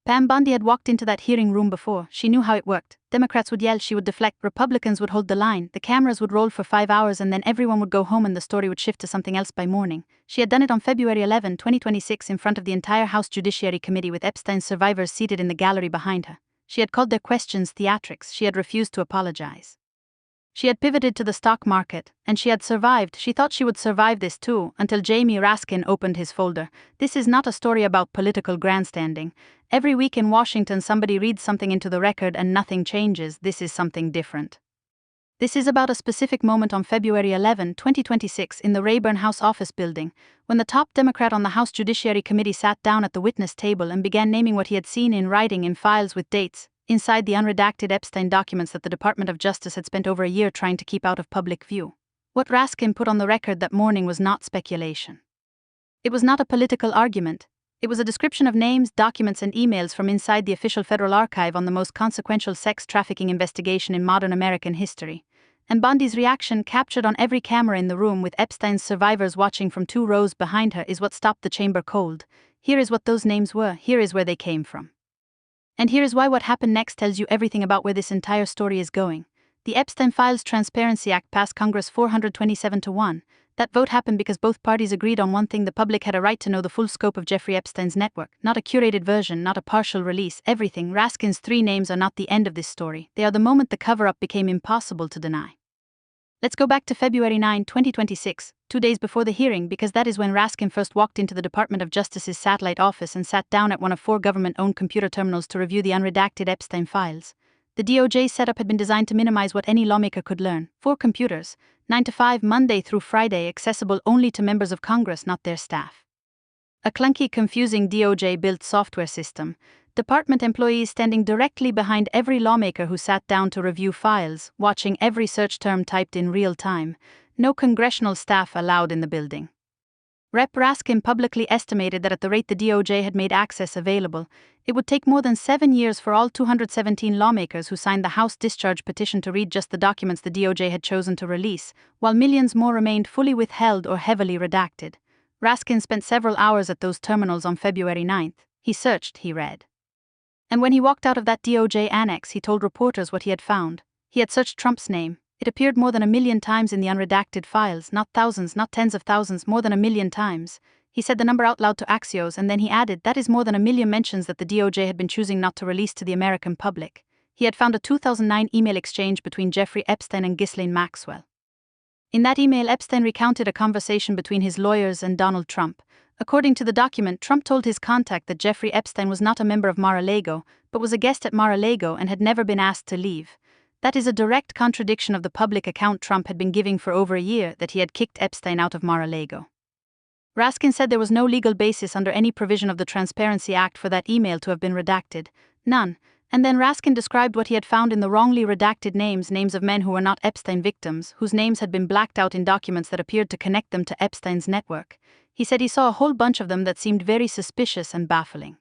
Pam Bondi had walked into that hearing room before. She knew how it worked. Democrats would yell, she would deflect, Republicans would hold the line, the cameras would roll for 5 hours, and then everyone would go home and the story would shift to something else by morning. She had done it on February 11, 2026 in front of the entire House Judiciary Committee with Epstein's survivors seated in the gallery behind her. She had called their questions theatrics. She had refused to apologize. She had pivoted to the stock market, and she had survived. She thought she would survive this too, until Jamie Raskin opened his folder. This is not a story about political grandstanding. Every week in Washington somebody reads something into the record and nothing changes. This is something different. This is about a specific moment on February 11, 2026 in the Rayburn House office building, when the top Democrat on the House Judiciary Committee sat down at the witness table and began naming what he had seen in writing in files with dates, inside the unredacted Epstein documents that the Department of Justice had spent over a year trying to keep out of public view. What Raskin put on the record that morning was not speculation. It was not a political argument. It was a description of names, documents, and emails from inside the official federal archive on the most consequential sex trafficking investigation in modern American history. And Bondi's reaction, captured on every camera in the room with Epstein's survivors watching from 2 rows behind her, is what stopped the chamber cold. Here is what those names were. Here is where they came from. And here is why what happened next tells you everything about where this entire story is going. The Epstein Files Transparency Act passed Congress 427-1. That vote happened because both parties agreed on one thing: the public had a right to know the full scope of Jeffrey Epstein's network, not a curated version, not a partial release, everything. Raskin's 3 names are not the end of this story. They are the moment the cover-up became impossible to deny. Let's go back to February 9, 2026, 2 days before the hearing, because that is when Raskin first walked into the Department of Justice's satellite office and sat down at one of 4 government-owned computer terminals to review the unredacted Epstein files. The DOJ setup had been designed to minimize what any lawmaker could learn. 4 computers, 9 to 5, Monday through Friday, accessible only to members of Congress, not their staff. A clunky, confusing DOJ-built software system. Department employees standing directly behind every lawmaker who sat down to review files, watching every search term typed in real time. No congressional staff allowed in the building. Rep. Raskin publicly estimated that at the rate the DOJ had made access available, it would take more than 7 years for all 217 lawmakers who signed the House discharge petition to read just the documents the DOJ had chosen to release, while millions more remained fully withheld or heavily redacted. Raskin spent several hours at those terminals on February 9th. He searched, he read. And when he walked out of that DOJ annex, he told reporters what he had found. He had searched Trump's name. It appeared more than 1 million times in the unredacted files, not thousands, not tens of thousands, more than 1 million times. He said the number out loud to Axios, and then he added, that is more than 1 million mentions that the DOJ had been choosing not to release to the American public. He had found a 2009 email exchange between Jeffrey Epstein and Ghislaine Maxwell. In that email, Epstein recounted a conversation between his lawyers and Donald Trump. According to the document, Trump told his contact that Jeffrey Epstein was not a member of Mar-a-Lago, but was a guest at Mar-a-Lago and had never been asked to leave. That is a direct contradiction of the public account Trump had been giving for over a year, that he had kicked Epstein out of Mar-a-Lago. Raskin said there was no legal basis under any provision of the Transparency Act for that email to have been redacted. None. And then Raskin described what he had found in the wrongly redacted names of men who were not Epstein victims, whose names had been blacked out in documents that appeared to connect them to Epstein's network. He said he saw a whole bunch of them that seemed very suspicious and baffling.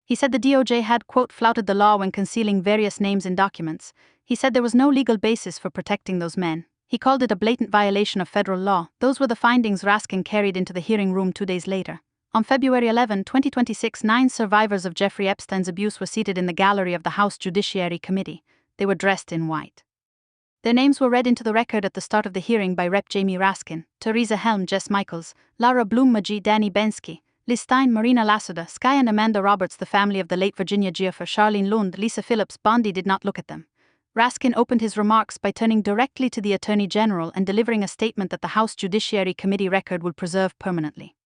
He said the DOJ had, quote, flouted the law when concealing various names in documents. He said there was no legal basis for protecting those men. He called it a blatant violation of federal law. Those were the findings Raskin carried into the hearing room 2 days later. On February 11, 2026, 9 survivors of Jeffrey Epstein's abuse were seated in the gallery of the House Judiciary Committee. They were dressed in white. Their names were read into the record at the start of the hearing by Rep. Jamie Raskin, Teresa Helm, Jess Michaels, Laura Bloom-Magee, Danny Bensky, Liz Stein, Marina Lassada, Sky and Amanda Roberts, the family of the late Virginia Giaffer, Charlene Lund, Lisa Phillips. Bondi did not look at them. Raskin opened his remarks by turning directly to the Attorney General and delivering a statement that the House Judiciary Committee record will preserve permanently.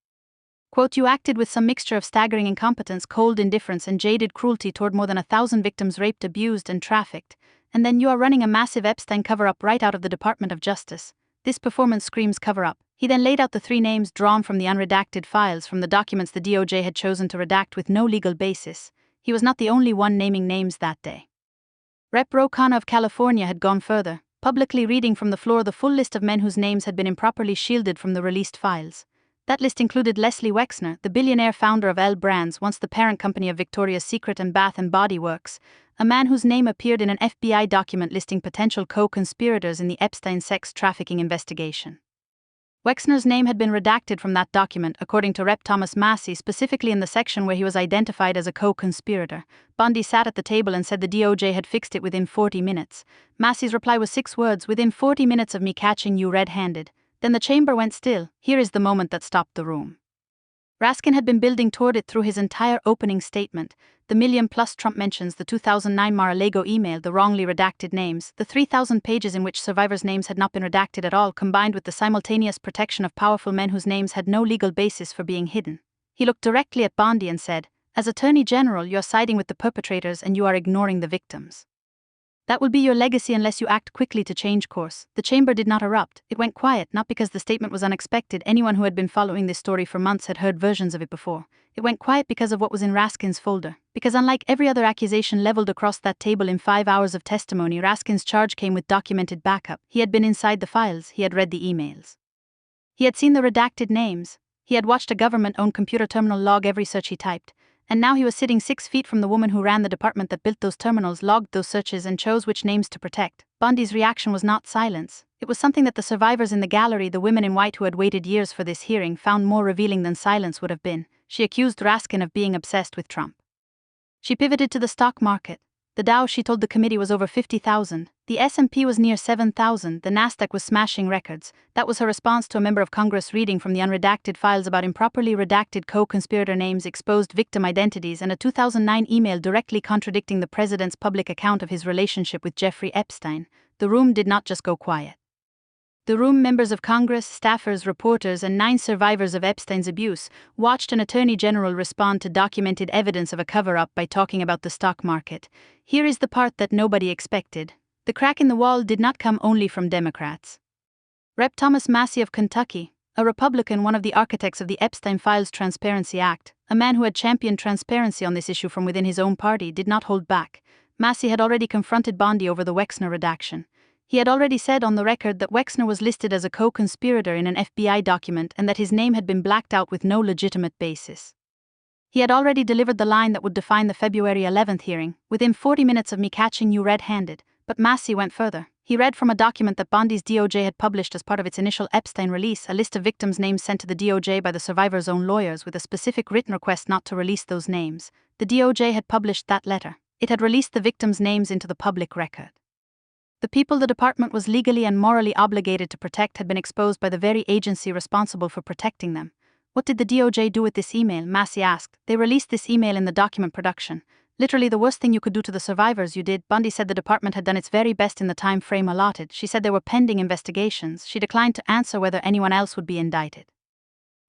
Quote, you acted with some mixture of staggering incompetence, cold indifference, and jaded cruelty toward more than 1,000 victims raped, abused, and trafficked. And then you are running a massive Epstein cover-up right out of the Department of Justice. This performance screams cover-up. He then laid out the 3 names drawn from the unredacted files from the documents the DOJ had chosen to redact with no legal basis. He was not the only one naming names that day. Rep. Ro Khanna of California had gone further, publicly reading from the floor the full list of men whose names had been improperly shielded from the released files. That list included Leslie Wexner, the billionaire founder of L Brands, once the parent company of Victoria's Secret and Bath and Body Works, a man whose name appeared in an FBI document listing potential co-conspirators in the Epstein sex trafficking investigation. Wexner's name had been redacted from that document, according to Rep. Thomas Massey, specifically in the section where he was identified as a co-conspirator. Bondi sat at the table and said the DOJ had fixed it within 40 minutes. Massey's reply was 6 words: "Within 40 minutes of me catching you red-handed." Then the chamber went still. Here is the moment that stopped the room. Raskin had been building toward it through his entire opening statement. The million-plus Trump mentions, the 2009 Mar-a-Lago email, the wrongly redacted names, the 3,000 pages in which survivors' names had not been redacted at all, combined with the simultaneous protection of powerful men whose names had no legal basis for being hidden. He looked directly at Bondi and said, "As Attorney General, you're siding with the perpetrators and you are ignoring the victims. That will be your legacy unless you act quickly to change course." The chamber did not erupt. It went quiet, not because the statement was unexpected. Anyone who had been following this story for months had heard versions of it before. It went quiet because of what was in Raskin's folder. Because unlike every other accusation leveled across that table in 5 hours of testimony, Raskin's charge came with documented backup. He had been inside the files. He had read the emails. He had seen the redacted names. He had watched a government-owned computer terminal log every search he typed. And now he was sitting 6 feet from the woman who ran the department that built those terminals, logged those searches, and chose which names to protect. Bondi's reaction was not silence. It was something that the survivors in the gallery, the women in white who had waited years for this hearing, found more revealing than silence would have been. She accused Raskin of being obsessed with Trump. She pivoted to the stock market. The Dow, she told the committee, was over 50,000. The S&P was near 7,000. The Nasdaq was smashing records. That was her response to a member of Congress reading from the unredacted files about improperly redacted co-conspirator names, exposed victim identities, and a 2009 email directly contradicting the president's public account of his relationship with Jeffrey Epstein. The room did not just go quiet. The room, members of Congress, staffers, reporters, and 9 survivors of Epstein's abuse, watched an attorney general respond to documented evidence of a cover-up by talking about the stock market. Here is the part that nobody expected. The crack in the wall did not come only from Democrats. Rep. Thomas Massey of Kentucky, a Republican, one of the architects of the Epstein Files Transparency Act, a man who had championed transparency on this issue from within his own party, did not hold back. Massey had already confronted Bondi over the Wexner redaction. He had already said on the record that Wexner was listed as a co-conspirator in an FBI document and that his name had been blacked out with no legitimate basis. He had already delivered the line that would define the February 11th hearing: "Within 40 minutes of me catching you red-handed." But Massey went further. He read from a document that Bondi's DOJ had published as part of its initial Epstein release, a list of victims' names sent to the DOJ by the survivors' own lawyers with a specific written request not to release those names. The DOJ had published that letter. It had released the victims' names into the public record. The people the department was legally and morally obligated to protect had been exposed by the very agency responsible for protecting them. What did the DOJ do with this email? Massey asked. They released this email in the document production. Literally the worst thing you could do to the survivors, you did. Bondi said the department had done its very best in the time frame allotted. She said there were pending investigations. She declined to answer whether anyone else would be indicted.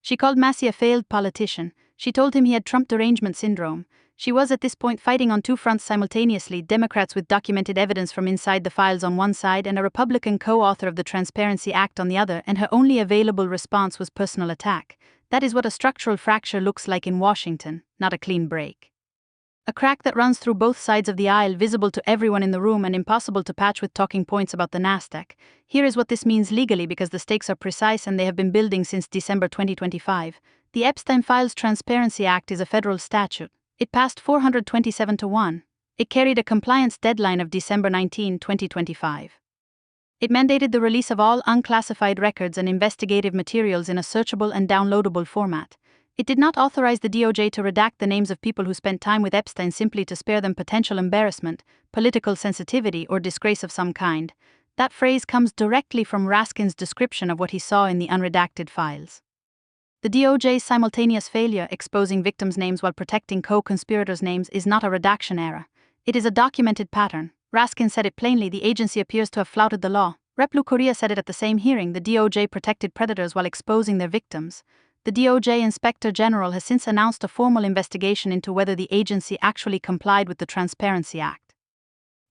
She called Massey a failed politician. She told him he had Trump derangement syndrome. She was at this point fighting on 2 fronts simultaneously: Democrats with documented evidence from inside the files on one side and a Republican co-author of the Transparency Act on the other, and her only available response was personal attack. That is what a structural fracture looks like in Washington, not a clean break. A crack that runs through both sides of the aisle, visible to everyone in the room and impossible to patch with talking points about the Nasdaq. Here is what this means legally, because the stakes are precise and they have been building since December 2025. The Epstein Files Transparency Act is a federal statute. It passed 427 to 1. It carried a compliance deadline of December 19, 2025. It mandated the release of all unclassified records and investigative materials in a searchable and downloadable format. It did not authorize the DOJ to redact the names of people who spent time with Epstein simply to spare them potential embarrassment, political sensitivity, or disgrace of some kind. That phrase comes directly from Raskin's description of what he saw in the unredacted files. The DOJ's simultaneous failure exposing victims' names while protecting co-conspirators' names is not a redaction error. It is a documented pattern. Raskin said it plainly. The agency appears to have flouted the law. Rep. Lou Correa said it at the same hearing. The DOJ protected predators while exposing their victims. The DOJ Inspector General has since announced a formal investigation into whether the agency actually complied with the Transparency Act.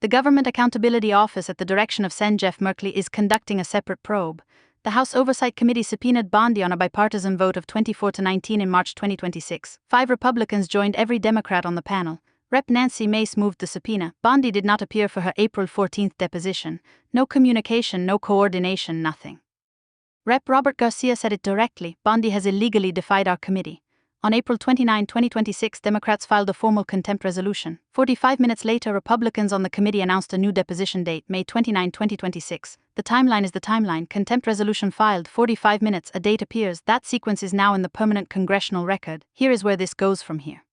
The Government Accountability Office, at the direction of Sen. Jeff Merkley, is conducting a separate probe. The House Oversight Committee subpoenaed Bondi on a bipartisan vote of 24 to 19 in March 2026. 5 Republicans joined every Democrat on the panel. Rep. Nancy Mace moved the subpoena. Bondi did not appear for her April 14 deposition. No communication, no coordination, nothing. Rep. Robert Garcia said it directly. Bondi has illegally defied our committee. On April 29, 2026, Democrats filed a formal contempt resolution. 45 minutes later, Republicans on the committee announced a new deposition date, May 29, 2026. The timeline is the timeline. Contempt resolution filed, 45 minutes, a date appears. That sequence is now in the permanent congressional record. Here is where this goes from here.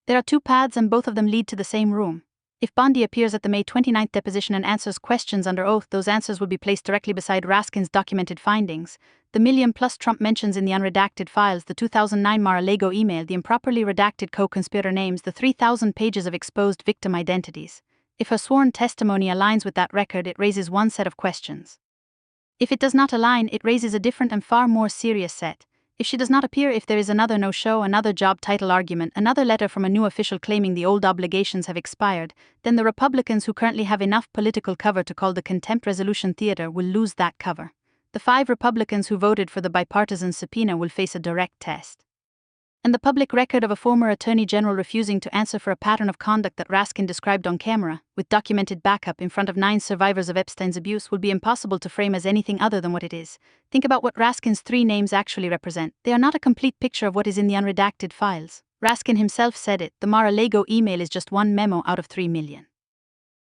There are two paths and both of them lead to the same room. If Bondi appears at the May 29th deposition and answers questions under oath, those answers will be placed directly beside Raskin's documented findings. The million-plus Trump mentions in the unredacted files, the 2009 Mar-a-Lago email, the improperly redacted co-conspirator names, the 3,000 pages of exposed victim identities. If her sworn testimony aligns with that record, it raises one set of questions. If it does not align, it raises a different and far more serious set. If she does not appear, if there is another no-show, another job title argument, another letter from a new official claiming the old obligations have expired, then the Republicans who currently have enough political cover to call the contempt resolution theater will lose that cover. The 5 Republicans who voted for the bipartisan subpoena will face a direct test. And the public record of a former attorney general refusing to answer for a pattern of conduct that Raskin described on camera, with documented backup in front of 9 survivors of Epstein's abuse, will be impossible to frame as anything other than what it is. Think about what Raskin's 3 names actually represent. They are not a complete picture of what is in the unredacted files. Raskin himself said it, the Mar-a-Lago email is just one memo out of 3 million.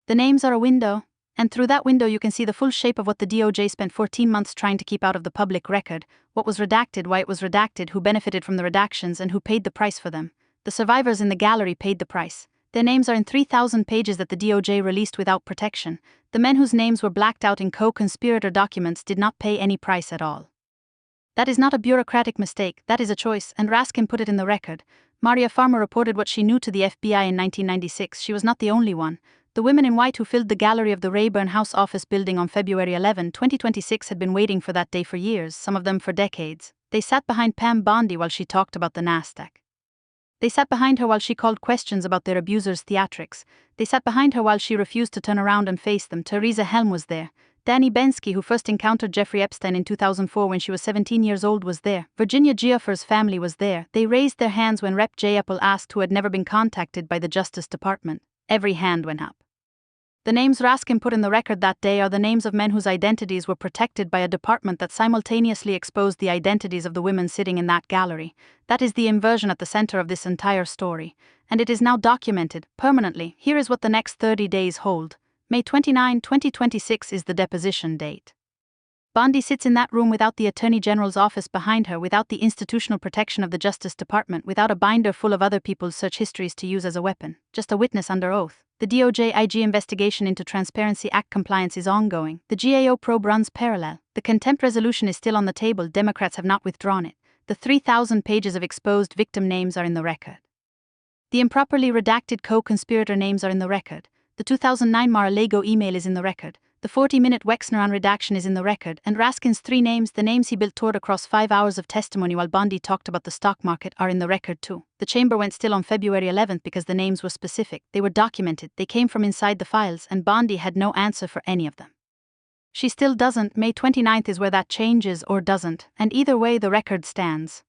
The names are a window, and through that window you can see the full shape of what the DOJ spent 14 months trying to keep out of the public record, what was redacted, why it was redacted, who benefited from the redactions, and who paid the price for them. The survivors in the gallery paid the price. Their names are in 3,000 pages that the DOJ released without protection. The men whose names were blacked out in co-conspirator documents did not pay any price at all. That is not a bureaucratic mistake, that is a choice, and Raskin put it in the record. Maria Farmer reported what she knew to the FBI in 1996. She was not the only one. The women in white who filled the gallery of the Rayburn House office building on February 11, 2026 had been waiting for that day for years, some of them for decades. They sat behind Pam Bondi while she talked about the NASDAQ. They sat behind her while she called questions about their abusers' theatrics. They sat behind her while she refused to turn around and face them. Teresa Helm was there. Danny Bensky, who first encountered Jeffrey Epstein in 2004 when she was 17 years old, was there. Virginia Giuffer's family was there. They raised their hands when Rep. J. Apple asked who had never been contacted by the Justice Department. Every hand went up. The names Raskin put in the record that day are the names of men whose identities were protected by a department that simultaneously exposed the identities of the women sitting in that gallery. That is the inversion at the center of this entire story. And it is now documented, permanently. Here is what the next 30 days hold. May 29, 2026 is the deposition date. Bondi sits in that room without the Attorney General's office behind her, without the institutional protection of the Justice Department, without a binder full of other people's search histories to use as a weapon, just a witness under oath. The DOJ IG investigation into Transparency Act compliance is ongoing. The GAO probe runs parallel. The contempt resolution is still on the table. Democrats have not withdrawn it. The 3,000 pages of exposed victim names are in the record. The improperly redacted co-conspirator names are in the record. The 2009 Mar-a-Lago email is in the record. The 40-minute Wexner on redaction is in the record, and Raskin's 3 names, the names he built toward across 5 hours of testimony while Bondi talked about the stock market, are in the record too. The chamber went still on February 11th because the names were specific. They were documented, they came from inside the files, and Bondi had no answer for any of them. She still doesn't. May 29th is where that changes or doesn't, and either way the record stands.